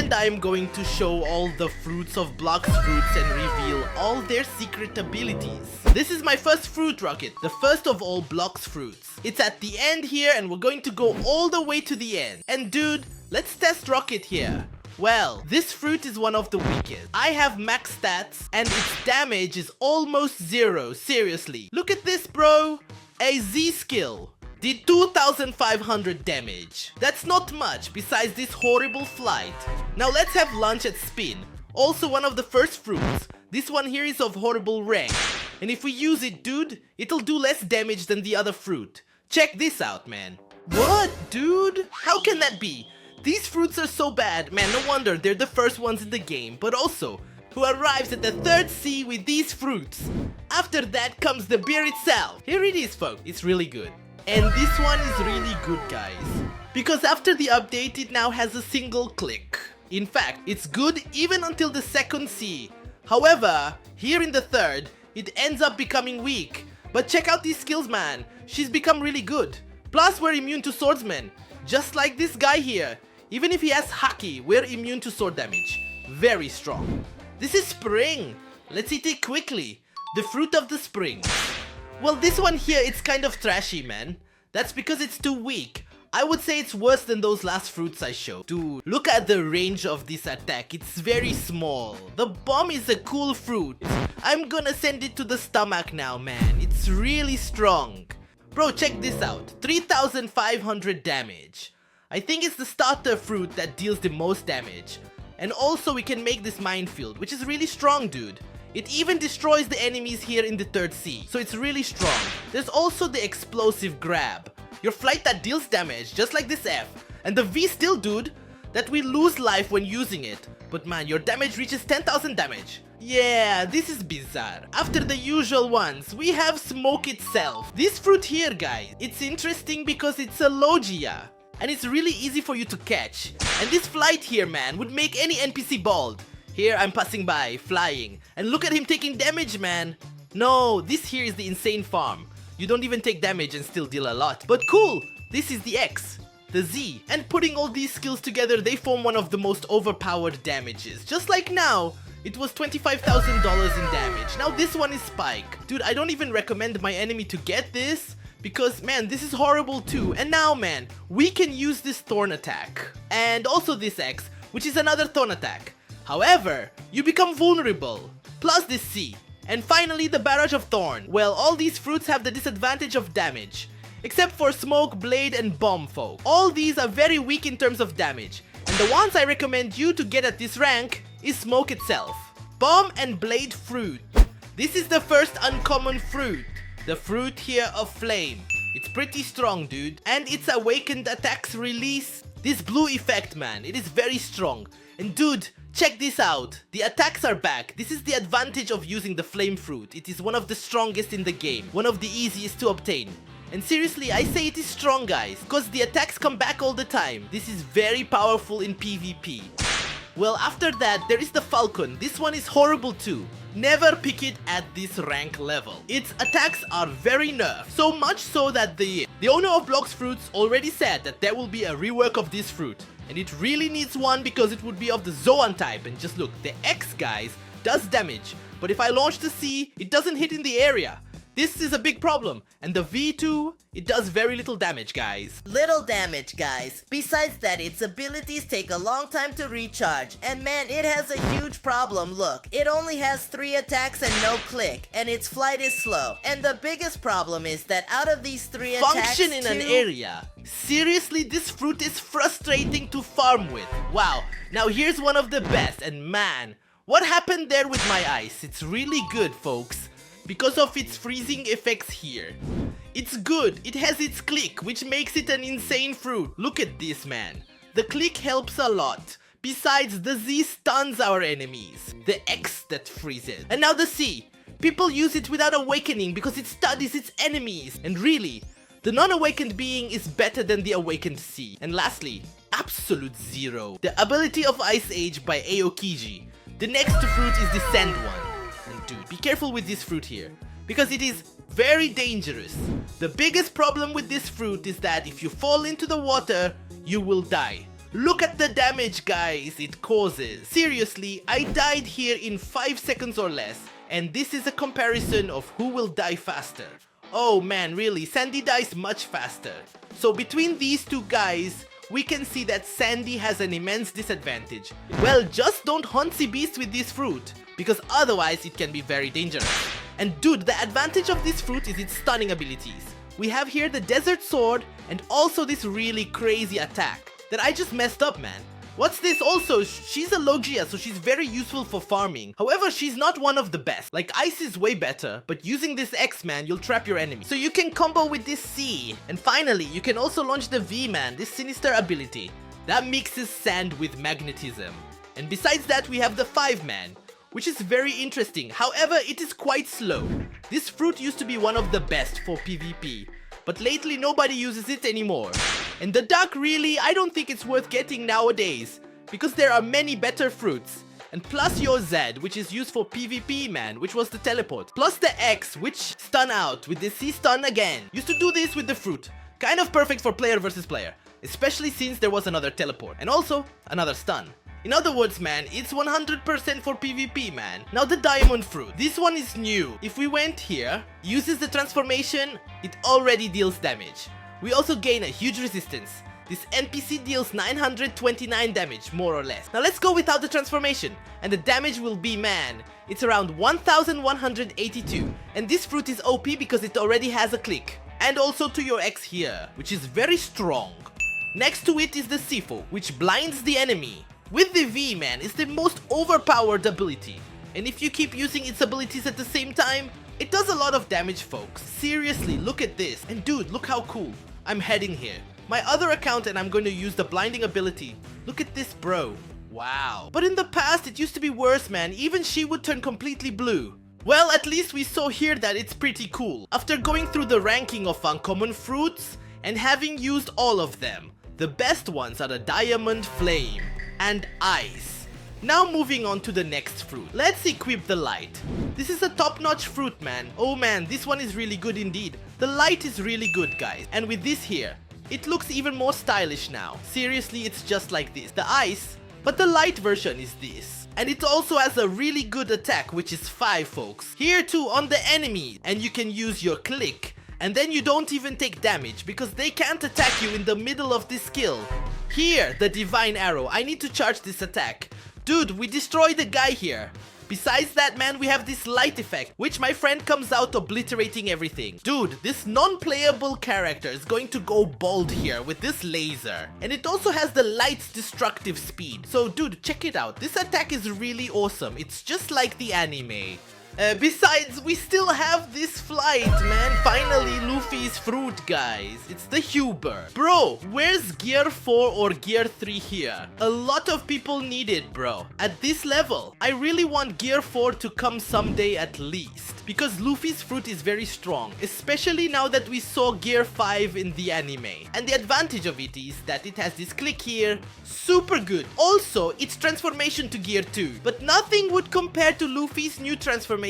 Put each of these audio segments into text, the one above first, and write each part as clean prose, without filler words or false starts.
and I am going to show all the fruits of Blox Fruits and reveal all their secret abilities. This is my first fruit rocket, the first of all Blox Fruits. It's at the end here and we're going to go all the way to the end. And dude, let's test rocket here. Well, this fruit is one of the weakest. I have max stats and its damage is almost zero, seriously. Look at this, bro. A Z skill did 2500 damage. That's not much besides this horrible flight. Now let's have lunch at spin. Also one of the first fruits. This one here is of horrible rank. And if we use it, dude, it'll do less damage than the other fruit. Check this out, man. What, dude? How can that be? These fruits are so bad, man, no wonder they're the first ones in the game. But also, who arrives at the third sea with these fruits? After that comes the beer itself. Here it is, folks. It's really good. And this one is really good, guys, because after the update it now has a single click. In fact, it's good even until the second sea. However, here in the third, it ends up becoming weak. But check out these skills, man. She's become really good. Plus, we're immune to swordsmen, just like this guy here. Even if he has Haki, we're immune to sword damage. Very strong. This is spring. Let's eat it quickly. The fruit of the spring. Well, this one here, it's kind of trashy, man. That's because it's too weak. I would say it's worse than those last fruits I showed. Dude, look at the range of this attack. It's very small. The bomb is a cool fruit. I'm gonna send it to the stomach now, man. It's really strong. Bro, check this out. 3500 damage. I think it's the starter fruit that deals the most damage. And also we can make this minefield, which is really strong, dude. It even destroys the enemies here in the third sea, so it's really strong. There's also the explosive grab. Your flight that deals damage, just like this F. And the V still, dude, that we lose life when using it. But man, your damage reaches 10,000 damage. Yeah, this is bizarre. After the usual ones, we have smoke itself. This fruit here, guys, it's interesting because it's a Logia. And it's really easy for you to catch. And this flight here, man, would make any NPC bald. Here I'm passing by, flying, and look at him taking damage, man. No, this here is the insane farm. You don't even take damage and still deal a lot. But cool, this is the X, the Z, and putting all these skills together, they form one of the most overpowered damages. Just like now, it was $25,000 in damage. Now this one is Spike. Dude, I don't even recommend my enemy to get this, because man, this is horrible too. And now, man, we can use this Thorn attack. And also this X, which is another Thorn attack. However, you become vulnerable, plus this C, and finally the Barrage of Thorn. Well, all these fruits have the disadvantage of damage, except for Smoke, Blade, and Bomb, folk. All these are very weak in terms of damage, and the ones I recommend you to get at this rank is Smoke itself. Bomb and Blade fruit. This is the first uncommon fruit, the fruit here of Flame. It's pretty strong, dude, and its awakened attacks release this blue effect, man. It is very strong, and dude, check this out. The attacks are back. This is the advantage of using the flame fruit. It is one of the strongest in the game. One of the easiest to obtain. And seriously, I say it is strong, guys, because the attacks come back all the time. This is very powerful in PvP. Well, after that, there is the Falcon. This one is horrible too. Never pick it at this rank level. Its attacks are very nerfed. So much so that the owner of Blox Fruits already said that there will be a rework of this fruit. And it really needs one because it would be of the Zoan type. And just look, the X, guys, does damage. But if I launch the C, it doesn't hit in the area. This is a big problem. And the V2, it does very little damage, guys. Little damage, guys. Besides that, its abilities take a long time to recharge. And man, it has a huge problem. Look, it only has 3 attacks and no click. And its flight is slow. And the biggest problem is that out of these 3 attacks, function in an area. Seriously, this fruit is frustrating to farm with. Wow, now here's one of the best. And man, what happened there with my ice? It's really good, folks, because of its freezing effects here. It's good. It has its click, which makes it an insane fruit. Look at this, man. The click helps a lot. Besides, the Z stuns our enemies. The X that freezes. And now the C. People use it without awakening because it studies its enemies. And really, the non-awakened being is better than the awakened C. And lastly, Absolute Zero. The ability of Ice Age by Aokiji. The next fruit is the Sand one. And dude, be careful with this fruit here, because it is very dangerous. The biggest problem with this fruit is that if you fall into the water, you will die. Look at the damage, guys, it causes. Seriously, I died here in 5 seconds or less, and this is a comparison of who will die faster. Oh man, really, Sandy dies much faster. So between these two guys, we can see that Sandy has an immense disadvantage. Well, just don't Hunsy Beast with this fruit, because otherwise it can be very dangerous. And dude, the advantage of this fruit is its stunning abilities. We have here the Desert Sword, and also this really crazy attack that I just messed up, man. What's this also? She's a Logia, so she's very useful for farming. However, she's not one of the best. Like, Ice is way better, but using this X, man, you'll trap your enemy. So you can combo with this C. And finally, you can also launch the V, man, this sinister ability that mixes sand with magnetism. And besides that, we have the 5-man, which is very interesting. However, it is quite slow. This fruit used to be one of the best for PvP, but lately nobody uses it anymore. And the duck, really, I don't think it's worth getting nowadays, because there are many better fruits. And plus your Z, which is used for PvP, man, which was the teleport. Plus the X, which stun out with the C stun again. Used to do this with the fruit. Kind of perfect for player versus player, especially since there was another teleport. And also, another stun. In other words, man, it's 100% for PvP, man. Now the diamond fruit. This one is new. If we went here, uses the transformation, it already deals damage. We also gain a huge resistance. This NPC deals 929 damage, more or less. Now let's go without the transformation, and the damage will be, man, it's around 1182. And this fruit is OP because it already has a click. And also to your X here, which is very strong. Next to it is the Sifu, which blinds the enemy. With the V, man, it's the most overpowered ability. And if you keep using its abilities at the same time, it does a lot of damage, folks. Seriously, look at this. And dude, look how cool. I'm heading here. My other account, and I'm going to use the blinding ability. Look at this, bro. Wow. But in the past, it used to be worse, man. Even she would turn completely blue. Well, at least we saw here that it's pretty cool. After going through the ranking of uncommon fruits, and having used all of them, the best ones are the Diamond Flame and Ice. Now moving on to the next fruit. Let's equip the light. This is a top-notch fruit, man. Oh man, this one is really good indeed. The light is really good, guys. And with this here, it looks even more stylish now. Seriously, it's just like this. The Ice, but the light version is this. And it also has a really good attack, which is 5, folks. Here too, on the enemy. And you can use your click. And then you don't even take damage, because they can't attack you in the middle of this skill. Here, the Divine Arrow. I need to charge this attack. Dude, we destroy the guy here. Besides that, man, we have this light effect, which my friend comes out obliterating everything. Dude, this non-playable character is going to go bald here with this laser. And it also has the light's destructive speed. So, dude, check it out. This attack is really awesome. It's just like the anime. Besides, we still have this flight, man. Finally, Luffy's fruit, guys. It's the Huber. Bro, where's gear 4 or gear 3 here? A lot of people need it, bro. At this level, I really want gear 4 to come someday at least. Because Luffy's fruit is very strong, especially now that we saw gear 5 in the anime. And the advantage of it is that it has this click here. Super good. Also, its transformation to gear 2. But nothing would compare to Luffy's new transformation.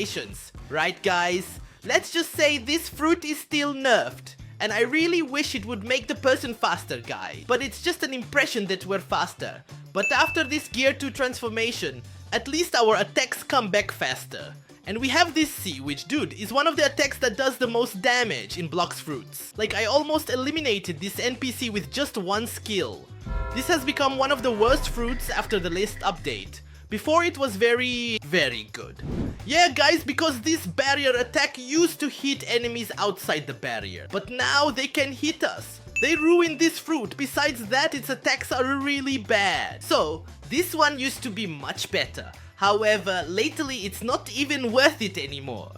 Right, guys? Let's just say this fruit is still nerfed. And I really wish it would make the person faster, guys. But it's just an impression that we're faster. But after this gear 2 transformation, at least our attacks come back faster. And we have this C, which, dude, is one of the attacks that does the most damage in Blox Fruits. Like, I almost eliminated this NPC with just one skill. This has become one of the worst fruits after the latest update. Before it was very good. Yeah, guys, because this barrier attack used to hit enemies outside the barrier. But now they can hit us. They ruined this fruit. Besides that, its attacks are really bad. So, this one used to be much better. However, lately it's not even worth it anymore.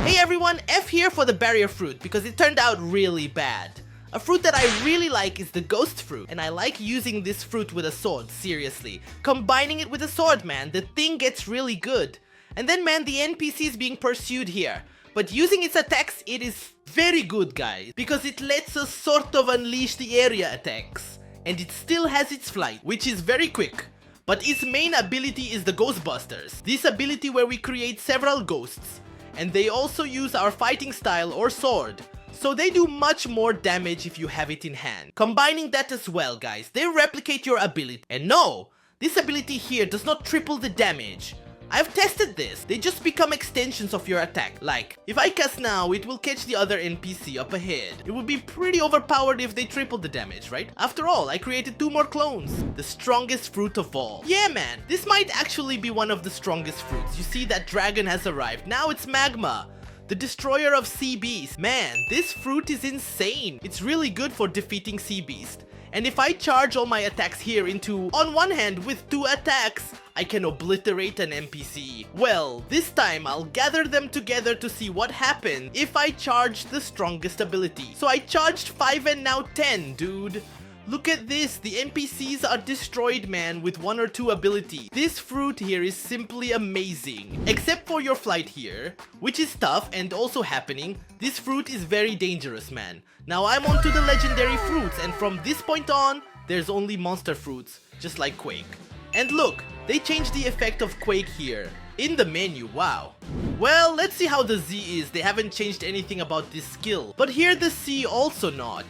Hey everyone, F here for the barrier fruit because it turned out really bad. A fruit that I really like is the ghost fruit, and I like using this fruit with a sword, seriously. Combining it with a sword, man, the thing gets really good. And then, man, the NPC is being pursued here. But using its attacks, it is very good, guys, because it lets us sort of unleash the area attacks. And it still has its flight, which is very quick. But its main ability is the Ghostbusters. This ability where we create several ghosts. And they also use our fighting style or sword. so they do much more damage if you have it in hand. Combining that as well, guys, they replicate your ability. And no, this ability here does not triple the damage. I've tested this. They just become extensions of your attack. Like, if I cast now, it will catch the other NPC up ahead. It would be pretty overpowered if they tripled the damage, right? After all, I created 2 more clones. The strongest fruit of all. Yeah, man, this might actually be one of the strongest fruits. You see that dragon has arrived. Now it's Magma, the destroyer of sea beasts. Man, this fruit is insane. It's really good for defeating sea beasts. And if I charge all my attacks here into, on one hand, with 2 attacks, I can obliterate an NPC. Well, this time I'll gather them together to see what happens if I charge the strongest ability. So I charged 5 and now 10, dude. Look at this, the NPCs are destroyed, man, with 1 or 2 abilities. This fruit here is simply amazing. Except for your flight here, which is tough and also happening. This fruit is very dangerous, man. Now I'm on to the legendary fruits, and from this point on, there's only monster fruits, just like Quake. And look, they changed the effect of Quake here. In the menu, wow. Well, let's see how the Z is. They haven't changed anything about this skill. But here the C also not.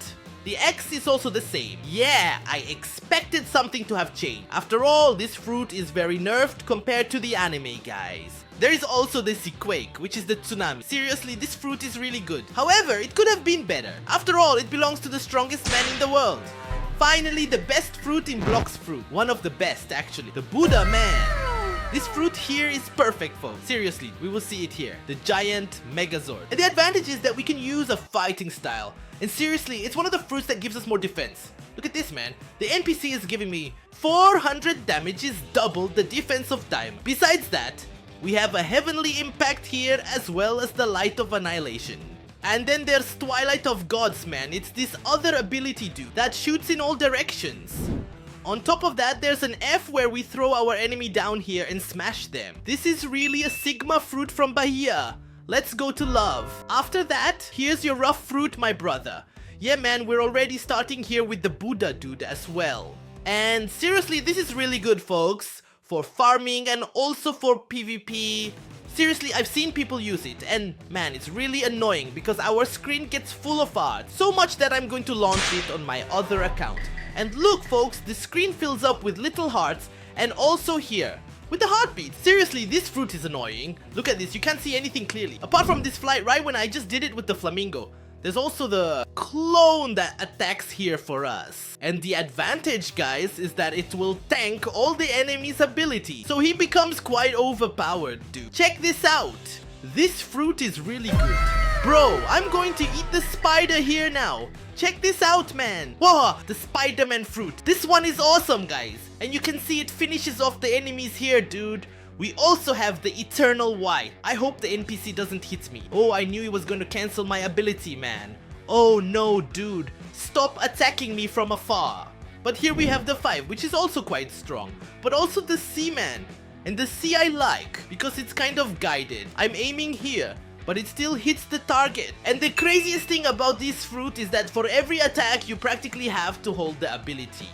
The X is also the same. Yeah, I expected something to have changed. After all, this fruit is very nerfed compared to the anime, guys. There is also the Quake, which is the tsunami. Seriously, this fruit is really good. However, it could have been better. After all, it belongs to the strongest man in the world. Finally, the best fruit in Blox Fruit. One of the best, actually. The Buddha man. This fruit here is perfect, folks. Seriously, we will see it here. The giant Megazord. And the advantage is that we can use a fighting style. And seriously, it's one of the fruits that gives us more defense. Look at this, man. The NPC is giving me 400 damage, is double the defense of Diamond. Besides that, we have a heavenly impact here as well as the light of annihilation. And then there's Twilight of Gods, man. It's this other ability, dude, that shoots in all directions. On top of that, there's an F where we throw our enemy down here and smash them. This is really a Sigma fruit from Bahia. Let's go to love. After that, here's your rough fruit, my brother. Yeah, man, we're already starting here with the Buddha dude as well. And seriously, this is really good, folks, for farming and also for PvP. Seriously, I've seen people use it, and man, it's really annoying because our screen gets full of art. So much that I'm going to launch it on my other account. And look, folks, the screen fills up with little hearts, and also here with the heartbeat. Seriously, this fruit is annoying. Look at this, you can't see anything clearly. Apart from this flight, right when I just did it with the flamingo. There's also the clone that attacks here for us. And the advantage, guys, is that it will tank all the enemy's ability. So he becomes quite overpowered, dude. Check this out. This fruit is really good. Bro, I'm going to eat the spider here now. Check this out, man. Whoa, the Spider-Man fruit. This one is awesome, guys. And you can see it finishes off the enemies here, dude. We also have the Eternal White. I hope the NPC doesn't hit me. Oh, I knew he was going to cancel my ability, man. Oh no, dude. Stop attacking me from afar. But here we have the 5, which is also quite strong. But also the C, man. And the C I like, because it's kind of guided. I'm aiming here, but it still hits the target. And the craziest thing about this fruit is that for every attack, you practically have to hold the ability.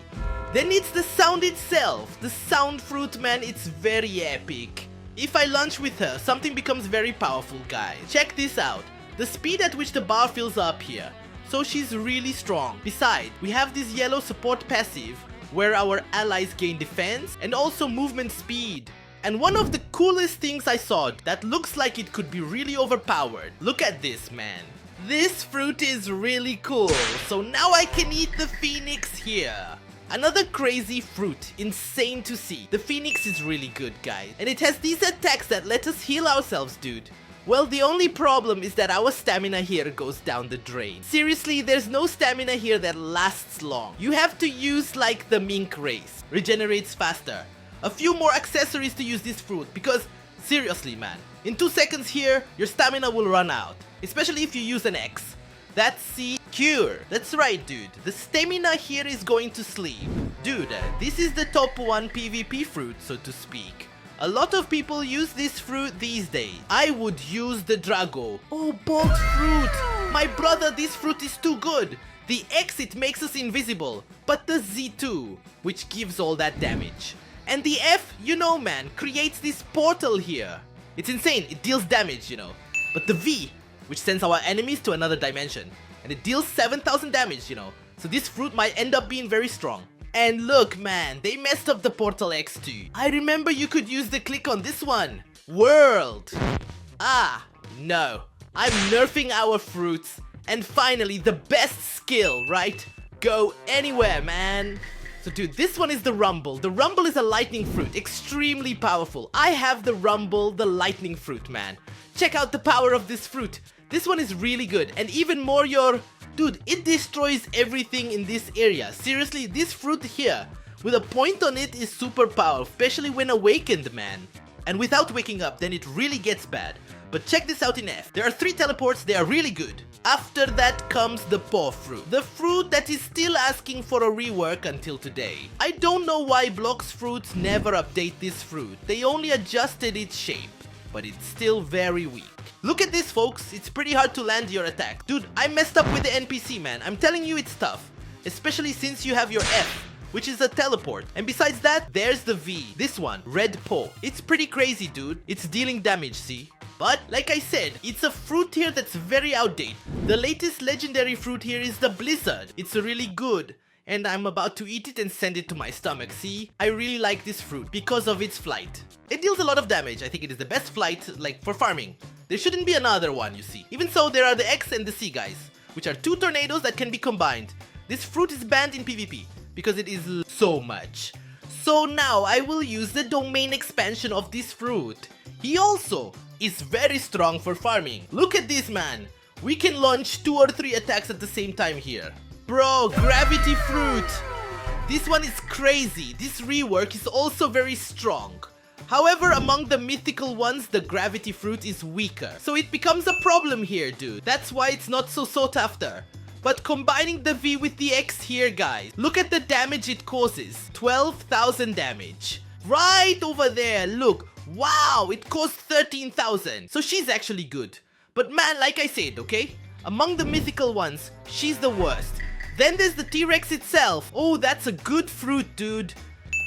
Then it's the sound itself. The sound fruit, man, it's very epic. If I launch with her, something becomes very powerful, guys. Check this out. The speed at which the bar fills up here. So she's really strong. Besides, we have this yellow support passive, where our allies gain defense and also movement speed. And one of the coolest things I saw that looks like it could be really overpowered. Look at this, man. This fruit is really cool. So now I can eat the phoenix here. Another crazy fruit, insane to see. The phoenix is really good, guys. And it has these attacks that let us heal ourselves, dude. Well, the only problem is that our stamina here goes down the drain. Seriously, there's no stamina here that lasts long. You have to use like the mink race. Regenerates faster. A few more accessories to use this fruit because, seriously, man, in 2 seconds here, your stamina will run out. Especially if you use an X. That's C, cure. That's right, dude. The stamina here is going to sleep. Dude, this is the top 1 PvP fruit, so to speak. A lot of people use this fruit these days. I would use the Drago. Oh, Blox Fruit. My brother, this fruit is too good. The X, it makes us invisible. But the Z2, which gives all that damage. And the F, you know, man, creates this portal here. It's insane. It deals damage, you know. But the V, which sends our enemies to another dimension. And it deals 7,000 damage, you know. So this fruit might end up being very strong. And look, man, they messed up the Portal X too. I remember you could use the click on this one. World. Ah, no. I'm nerfing our fruits. And finally, the best skill, right? Go anywhere, man. So dude, this one is the Rumble. The Rumble is a lightning fruit, extremely powerful. I have the Rumble, the lightning fruit, man. Check out the power of this fruit. This one is really good, and even more your... Dude, it destroys everything in this area. Seriously, this fruit here, with a point on it is super powerful, especially when awakened, man. And without waking up, then it really gets bad. But check this out in F. There are 3 teleports, they are really good. After that comes the paw fruit. The fruit that is still asking for a rework until today. I don't know why Blox Fruits never update this fruit. They only adjusted its shape, but it's still very weak. Look at this, folks. It's pretty hard to land your attack. Dude, I messed up with the NPC, man. I'm telling you it's tough. Especially since you have your F, which is a teleport. And besides that, there's the V. This one, red paw. It's pretty crazy, dude. It's dealing damage, see? But, like I said, it's a fruit here that's very outdated. The latest legendary fruit here is the Blizzard. It's really good. And I'm about to eat it and send it to my stomach, see? I really like this fruit because of its flight. It deals a lot of damage. I think it is the best flight, like, for farming. There shouldn't be another one, you see. Even so, there are the X and the C guys, which are 2 tornadoes that can be combined. This fruit is banned in PvP because it is so much. So now I will use the domain expansion of this fruit. He also is very strong for farming. Look at this, man. We can launch 2 or 3 attacks at the same time here. Bro, gravity fruit. This one is crazy. This rework is also very strong. However, among the mythical ones, the gravity fruit is weaker. So it becomes a problem here, dude. That's why it's not so sought after. But combining the V with the X here, guys, look at the damage it causes. 12,000 damage. Right over there, look. Wow, it costs 13,000. So she's actually good. But man, like I said, okay? Among the mythical ones, she's the worst. Then there's the T-Rex itself. Oh, that's a good fruit, dude.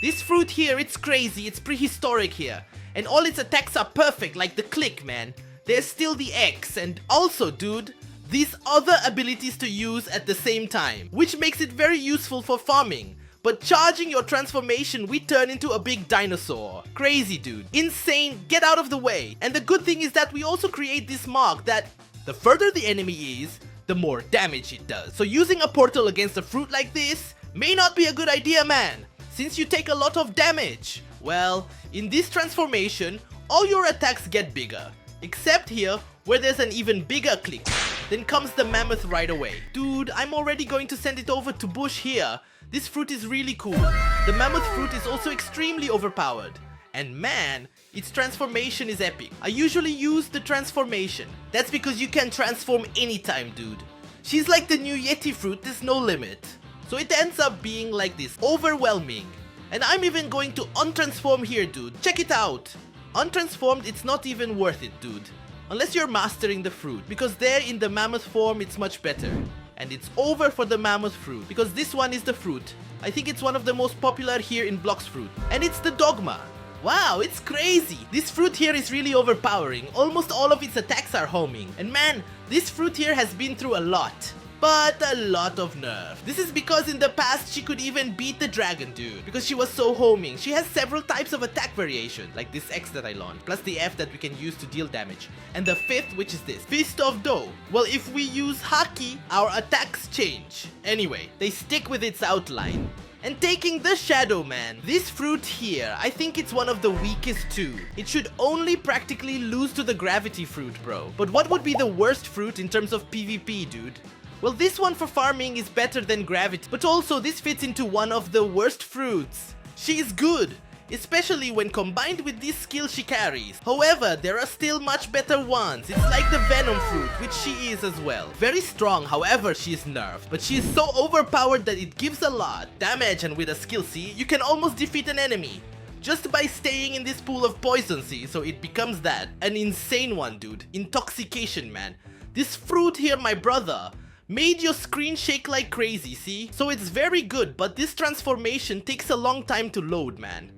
This fruit here, it's crazy. It's prehistoric here. And all its attacks are perfect, like the click, man. There's still the X. And also, dude, these other abilities to use at the same time, which makes it very useful for farming. But charging your transformation, we turn into a big dinosaur. Crazy, dude. Insane, get out of the way. And the good thing is that we also create this mark that the further the enemy is, the more damage it does. So using a portal against a fruit like this may not be a good idea, man, since you take a lot of damage. Well, in this transformation, all your attacks get bigger. Except here, where there's an even bigger click. Then comes the Mammoth right away. Dude, I'm already going to send it over to Bush here. This fruit is really cool. The Mammoth fruit is also extremely overpowered. And man, its transformation is epic. I usually use the transformation. That's because you can transform anytime, dude. She's like the new Yeti fruit, there's no limit. So it ends up being like this, overwhelming. And I'm even going to untransform here, dude. Check it out. Untransformed, it's not even worth it, dude. Unless you're mastering the fruit, because there in the Mammoth form, it's much better. And it's over for the Mammoth fruit, because this one is the fruit. I think it's one of the most popular here in Blox Fruit. And it's the Dogma. Wow, it's crazy. This fruit here is really overpowering. Almost all of its attacks are homing. And man, this fruit here has been through a lot. But a lot of nerf. This is because in the past she could even beat the dragon, dude. Because she was so homing. She has several types of attack variation, like this X that I launched, plus the F that we can use to deal damage. And the 5th, which is this, Fist of Dough. Well, if we use Haki, our attacks change. Anyway, they stick with its outline. And taking the Shadow Man, this fruit here, I think it's one of the weakest too. It should only practically lose to the Gravity fruit, bro. But what would be the worst fruit in terms of PvP, dude? Well, this one for farming is better than Gravity, but also this fits into one of the worst fruits. She is good, especially when combined with this skill she carries. However, there are still much better ones. It's like the Venom fruit, which she is as well. Very strong, however, she is nerfed, but she is so overpowered that it gives a lot damage, and with a skill C, you can almost defeat an enemy just by staying in this pool of poison, see? So it becomes that. An insane one, dude. Intoxication, man. This fruit here, my brother, made your screen shake like crazy, see? So it's very good, but this transformation takes a long time to load, man.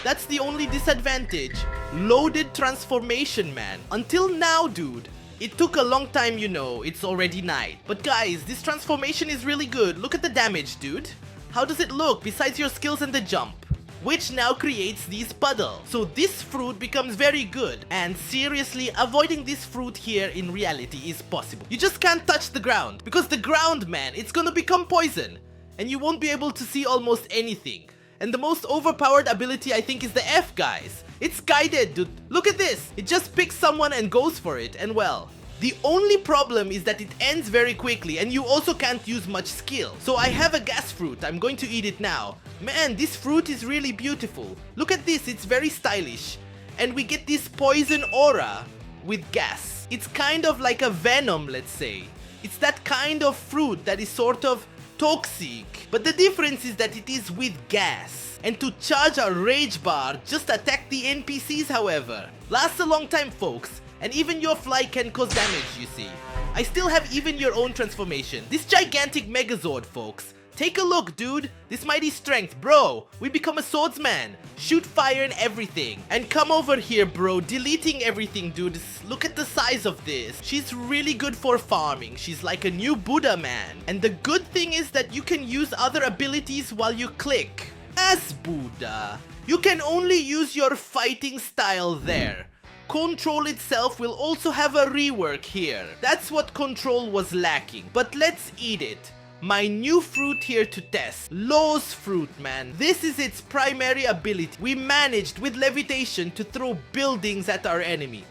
That's the only disadvantage. Loaded transformation, man. Until now, dude, It took a long time, you know, it's already night. But guys, this transformation is really good. Look at the damage, dude. How does it look besides your skills and the jump? Which now creates these puddles. So this fruit becomes very good. And seriously, avoiding this fruit here in reality is possible. You just can't touch the ground. Because the ground, man, it's gonna become poison. And you won't be able to see almost anything. And the most overpowered ability I think is the F, guys. It's guided, dude. Look at this. It just picks someone and goes for it. And well, the only problem is that it ends very quickly and you also can't use much skill. So I have a gas fruit. I'm going to eat it now. Man, this fruit is really beautiful. Look at this. It's very stylish. And we get this poison aura with gas. It's kind of like a Venom, let's say. It's that kind of fruit that is sort of toxic. But the difference is that it is with gas. And to charge our rage bar, just attack the NPCs, however. Lasts a long time, folks. And even your fly can cause damage, you see. I still have even your own transformation. This gigantic Megazord, folks. Take a look, dude. This mighty strength, bro. We become a swordsman. Shoot fire and everything. And come over here, bro. Deleting everything, dude. Look at the size of this. She's really good for farming. She's like a new Buddha, man. And the good thing is that you can use other abilities while you click. As Buddha, you can only use your fighting style there. Control itself will also have a rework here. That's what Control was lacking. But let's eat it. My new fruit here to test. Blox Fruit, man. This is its primary ability. We managed with levitation to throw buildings at our enemies.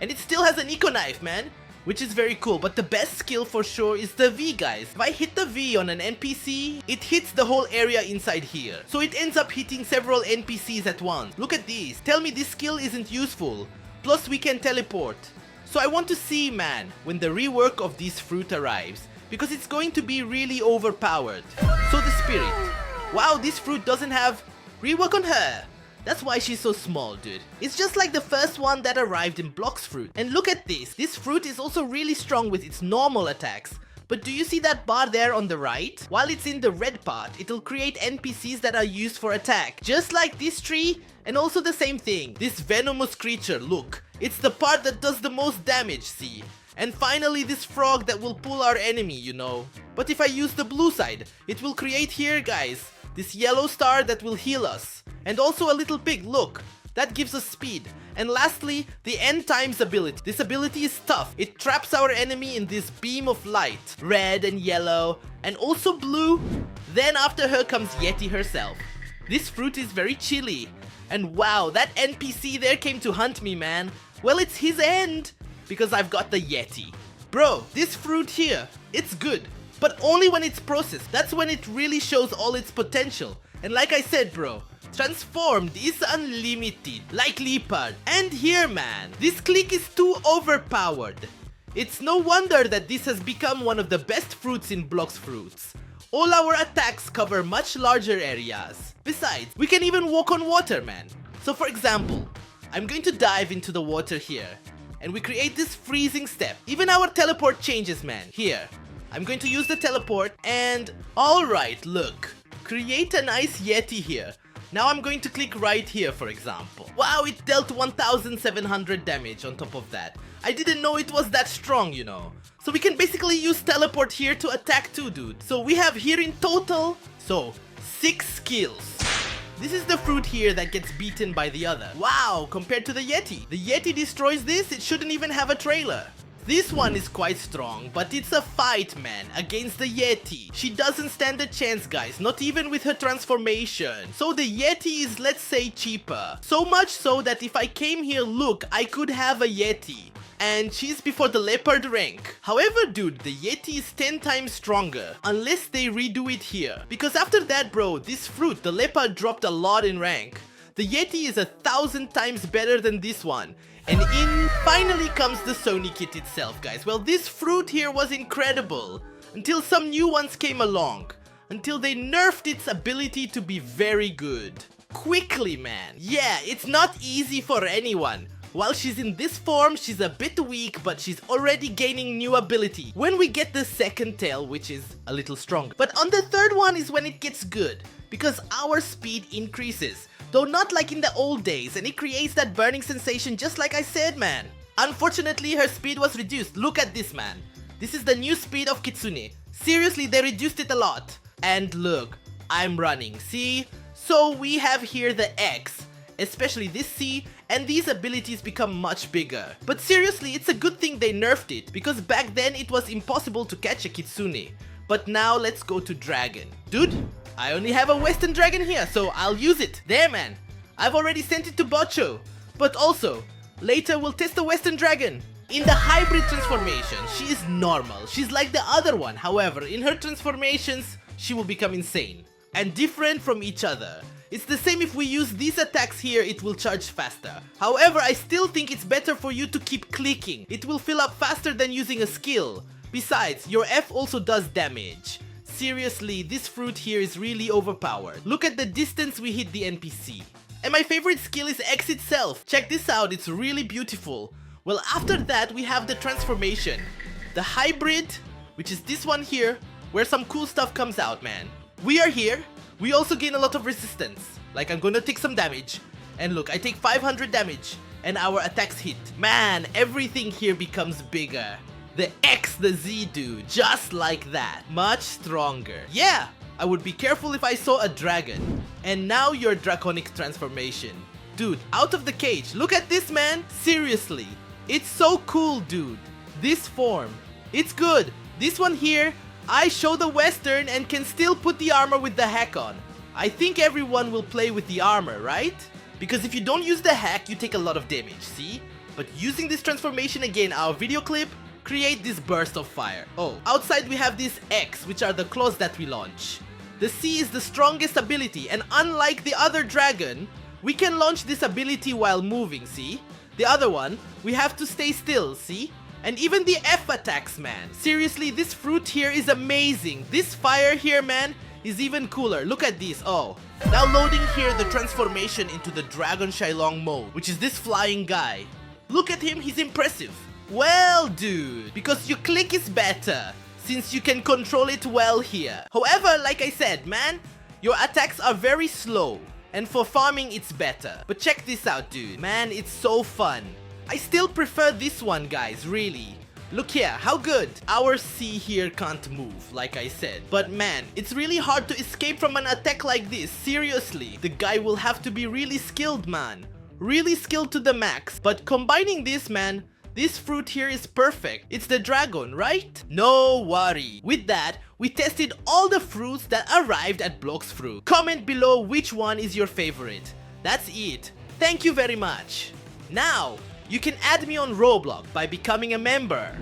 And it still has an eco knife, man. Which is very cool, but the best skill for sure is the V, guys. If I hit the V on an NPC, it hits the whole area inside here. So it ends up hitting several NPCs at once. Look at these. Tell me this skill isn't useful. Plus we can teleport. So I want to see, man, when the rework of this fruit arrives. Because it's going to be really overpowered. So the spirit. Wow, this fruit doesn't have rework on her. That's why she's so small, dude. It's just like the first one that arrived in Blox Fruit. And look at this. This fruit is also really strong with its normal attacks. But do you see that bar there on the right? While it's in the red part, it'll create NPCs that are used for attack. Just like this tree, and also the same thing. This venomous creature, look. It's the part that does the most damage, see? And finally this frog that will pull our enemy, you know. But if I use the blue side, it will create here, guys, this yellow star that will heal us. And also a little pig, look. That gives us speed. And lastly, the end times ability. This ability is tough. It traps our enemy in this beam of light. Red and yellow, and also blue. Then after her comes Yeti herself. This fruit is very chilly. And wow, that NPC there came to hunt me, man. Well, it's his end. Because I've got the Yeti. Bro, this fruit here, it's good. But only when it's processed. That's when it really shows all its potential. And like I said, bro, transformed is unlimited, like Leopard. And here, man, this click is too overpowered. It's no wonder that this has become one of the best fruits in Blox Fruits. All our attacks cover much larger areas. Besides, we can even walk on water, man. So for example, I'm going to dive into the water here. And we create this freezing step. Even our teleport changes, man. Here, I'm going to use the teleport and... Alright, look. Create a nice Yeti here. Now I'm going to click right here, for example. Wow, it dealt 1700 damage on top of that. I didn't know it was that strong, you know. So we can basically use teleport here to attack too, dude. So we have here in total, 6 skills. This is the fruit here that gets beaten by the other. Wow, compared to the Yeti. The Yeti destroys this, it shouldn't even have a trailer. This one is quite strong, but it's a fight, man, against the Yeti. She doesn't stand a chance, guys, not even with her transformation. So the Yeti is, let's say, cheaper. So much so that if I came here, look, I could have a Yeti. And she's before the Leopard rank. However, dude, the Yeti is 10 times stronger, unless they redo it here. Because after that, bro, this fruit, the Leopard dropped a lot in rank. The Yeti is 1,000 times better than this one. And in finally comes the Sony kit itself, guys. Well, this fruit here was incredible. Until some new ones came along. Until they nerfed its ability to be very good. Quickly, man. Yeah, it's not easy for anyone. While she's in this form, she's a bit weak, but she's already gaining new ability. When we get the second tail, which is a little stronger. But on the third one is when it gets good. Because our speed increases. Though not like in the old days, and it creates that burning sensation just like I said, man. Unfortunately, her speed was reduced. Look at this, man. This is the new speed of Kitsune. Seriously, they reduced it a lot. And look, I'm running, see? So we have here the X, especially this C, and these abilities become much bigger. But seriously, it's a good thing they nerfed it, because back then it was impossible to catch a Kitsune. But now let's go to Dragon. Dude, I only have a Western Dragon here, so I'll use it. There, man. I've already sent it to Bocho. But also, later we'll test the Western Dragon. In the hybrid transformation, she is normal. She's like the other one. However, in her transformations, she will become insane and different from each other. It's the same if we use these attacks here, it will charge faster. However, I still think it's better for you to keep clicking. It will fill up faster than using a skill. Besides, your F also does damage. Seriously, this fruit here is really overpowered. Look at the distance we hit the NPC. And my favorite skill is X itself. Check this out, it's really beautiful. Well, after that, we have the transformation. The hybrid, which is this one here, where some cool stuff comes out, man. We are here. We also gain a lot of resistance. Like, I'm gonna take some damage. And look, I take 500 damage. And our attacks hit. Man, everything here becomes bigger. The X, the Z do, just like that. Much stronger. Yeah, I would be careful if I saw a dragon. And now your draconic transformation. Dude, out of the cage. Look at this, man. Seriously. It's so cool, dude. This form. It's good. This one here, I show the Western and can still put the armor with the hack on. I think everyone will play with the armor, right? Because if you don't use the hack, you take a lot of damage, see? But using this transformation again, our video clip, create this burst of fire. Oh, outside we have this X, which are the claws that we launch. The C is the strongest ability, and unlike the other dragon, we can launch this ability while moving, see? The other one, we have to stay still, see? And even the F attacks, man. Seriously, this fruit here is amazing. This fire here, man, is even cooler. Look at this, oh. Now loading here the transformation into the Dragon Shylong mode, which is this flying guy. Look at him, he's impressive. Well, dude, because your click is better, since you can control it well here. However, like I said, man, your attacks are very slow. And for farming, it's better. But check this out, dude. Man, it's so fun. I still prefer this one, guys, really. Look here, how good. Our C here can't move, like I said. But man, it's really hard to escape from an attack like this. Seriously, the guy will have to be really skilled, man. Really skilled to the max. But combining this, man, this fruit here is perfect. It's the dragon, right? No worry. With that, we tested all the fruits that arrived at Blox Fruit. Comment below which one is your favorite. That's it. Thank you very much. Now, you can add me on Roblox by becoming a member.